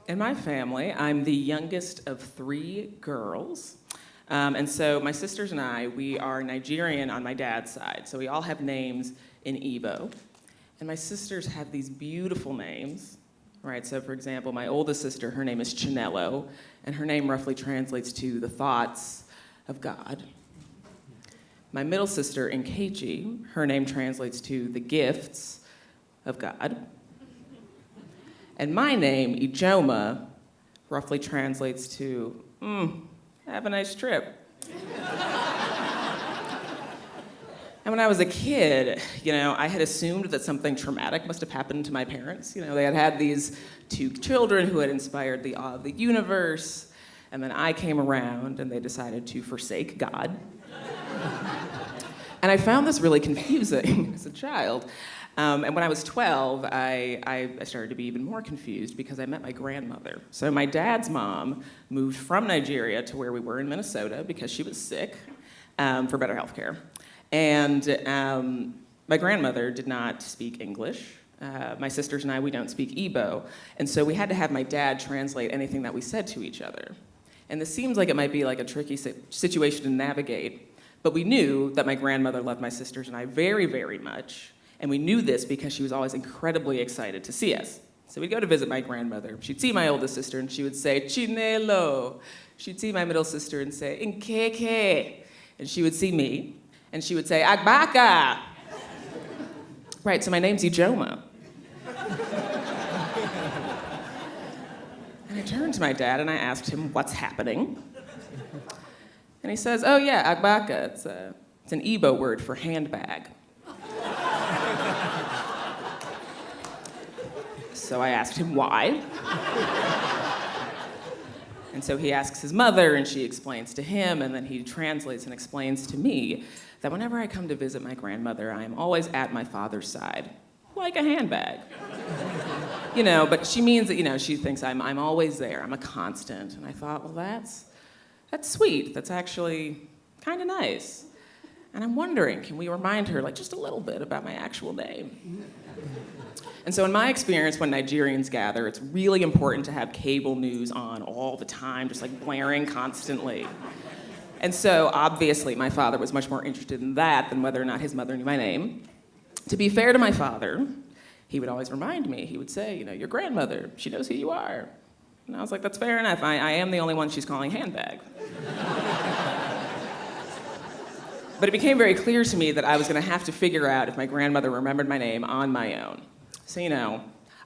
In my family, I'm the youngest of three girls. And so my sisters and I, we are Nigerian on my dad's side. So we all have names in Igbo. And my sisters have these beautiful names, right? So for example, my oldest sister, her name is Chinelo, and her name roughly translates to the thoughts of God. My middle sister, Nkechi, her name translates to the gifts of God. And my name, Ijeoma, roughly translates to, have a nice trip. And when I was a kid, I had assumed that something traumatic must have happened to my parents. They had had these two children who had inspired the awe of the universe, and then I came around and they decided to forsake God. And I found this really confusing as a child. And when I was 12, I started to be even more confused because I met my grandmother. So my dad's mom moved from Nigeria to where we were in Minnesota because she was sick for better health care. And my grandmother did not speak English. My sisters and I, we don't speak Igbo. And so we had to have my dad translate anything that we said to each other. And this seems like it might be like a tricky situation to navigate, but we knew that my grandmother loved my sisters and I very, very much. And we knew this because she was always incredibly excited to see us. So we'd go to visit my grandmother. She'd see my oldest sister and she would say, Chinelo. She'd see my middle sister and say, Nkeke. And she would see me and she would say, Agbaka. Right, so my name's Ijeoma. And I turned to my dad and I asked him, what's happening? And he says, oh yeah, Agbaka. It's an Igbo word for handbag. So I asked him why. And so he asks his mother, and she explains to him, and then he translates and explains to me that whenever I come to visit my grandmother, I am always at my father's side, like a handbag. But she means that, she thinks I'm always there, I'm a constant. And I thought, well, that's sweet. That's actually kind of nice. And I'm wondering, can we remind her, just a little bit about my actual name? And so in my experience, when Nigerians gather, it's really important to have cable news on all the time, just blaring constantly. And so obviously my father was much more interested in that than whether or not his mother knew my name. To be fair to my father, he would always remind me, he would say, your grandmother, she knows who you are. And I was like, that's fair enough, I am the only one she's calling handbag. But it became very clear to me that I was gonna have to figure out if my grandmother remembered my name on my own. So,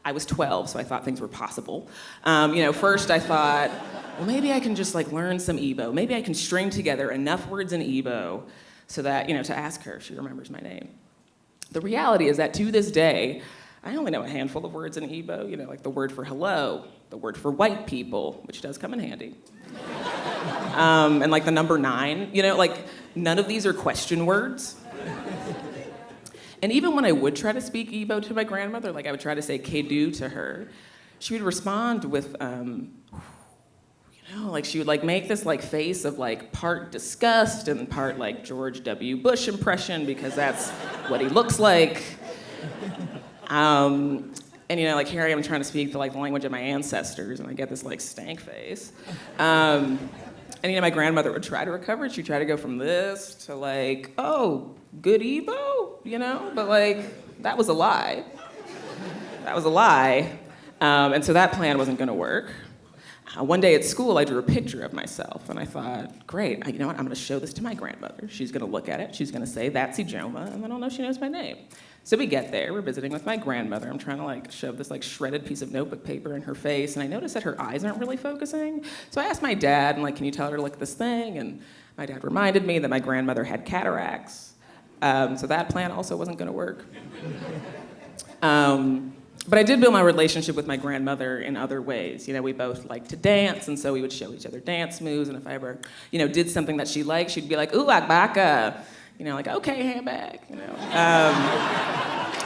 I was 12, so I thought things were possible. First I thought, well, maybe I can just learn some Igbo. Maybe I can string together enough words in Igbo so that, to ask her if she remembers my name. The reality is that to this day, I only know a handful of words in Igbo, like the word for hello, the word for white people, which does come in handy. And the number 9, none of these are question words. And even when I would try to speak Igbo to my grandmother, I would try to say kedu to her, she would respond with, she would make this face of part disgust and part George W. Bush impression because that's what he looks like. And here I am trying to speak the language of my ancestors and I get this stank face. And my grandmother would try to recover it. She'd try to go from this to oh, good Igbo, but that was a lie. That was a lie. And so that plan wasn't gonna work. One day at school, I drew a picture of myself and I thought, great, you know what, I'm gonna show this to my grandmother. She's gonna look at it, she's gonna say, that's Ijeoma, and then I'll know she knows my name. So we get there, we're visiting with my grandmother. I'm trying to shove this shredded piece of notebook paper in her face, and I notice that her eyes aren't really focusing. So I asked my dad, can you tell her to this thing? And my dad reminded me that my grandmother had cataracts. So that plan also wasn't gonna work. But I did build my relationship with my grandmother in other ways. We both liked to dance, and so we would show each other dance moves, and if I ever, did something that she liked, she'd be like, ooh, Agbaka. Okay, handbag,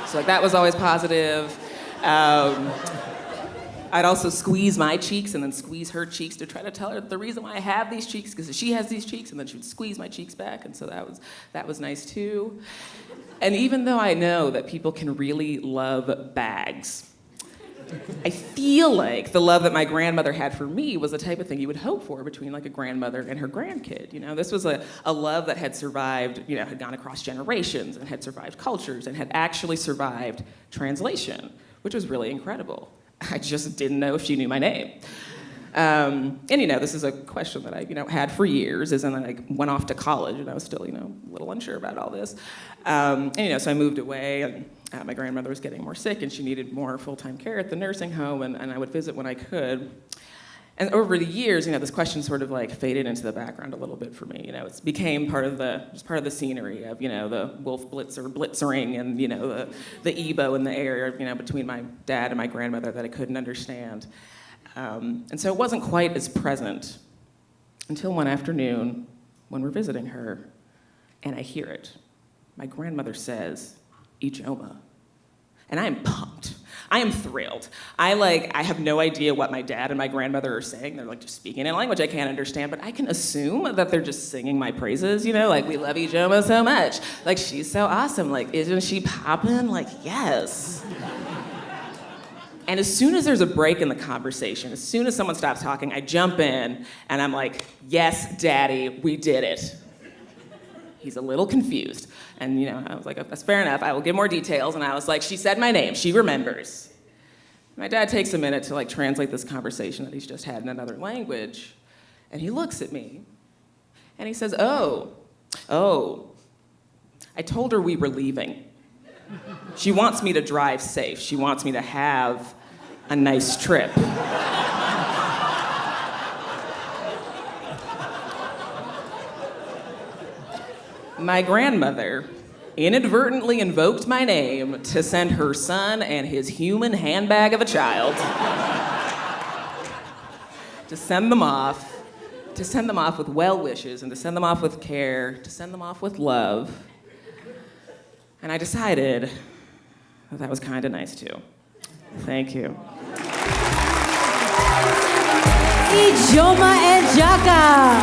So that was always positive. I'd also squeeze my cheeks and then squeeze her cheeks to try to tell her the reason why I have these cheeks, because she has these cheeks, and then she would squeeze my cheeks back, and so that was nice too. And even though I know that people can really love bags, I feel like the love that my grandmother had for me was the type of thing you would hope for between like a grandmother and her grandkid. You know, this was a love that had survived, you know, had gone across generations and had survived cultures and had actually survived translation, which was really incredible. I just didn't know if she knew my name. And you know, this is a question that I, had for years, and then I went off to college, and I was still, a little unsure about all this. And so I moved away, and my grandmother was getting more sick, and she needed more full-time care at the nursing home, and I would visit when I could. And over the years, this question sort of like faded into the background a little bit for me. It became part of the scenery of, the wolf blitzer blitzering, and the Ebo in the air, between my dad and my grandmother that I couldn't understand. And so it wasn't quite as present until one afternoon when we're visiting her, and I hear it. My grandmother says, "Ijeoma." And I am pumped. I am thrilled. I have no idea what my dad and my grandmother are saying. They're just speaking in a language I can't understand, but I can assume that they're just singing my praises, we love Ijeoma so much. She's so awesome. Isn't she poppin'? Yes. And as soon as there's a break in the conversation, as soon as someone stops talking, I jump in and I'm like, "Yes, Daddy, we did it." He's a little confused. And I was like, "That's fair enough. I will give more details." And I was like, "She said my name. She remembers." My dad takes a minute to translate this conversation that he's just had in another language. And he looks at me and he says, Oh, I told her we were leaving. She wants me to drive safe. She wants me to have a nice trip. My grandmother inadvertently invoked my name to send her son and his human handbag of a child to send them off with well wishes, and to send them off with care, to send them off with love. And I decided that was kind of nice too. Thank you. Ijeoma and Njaka.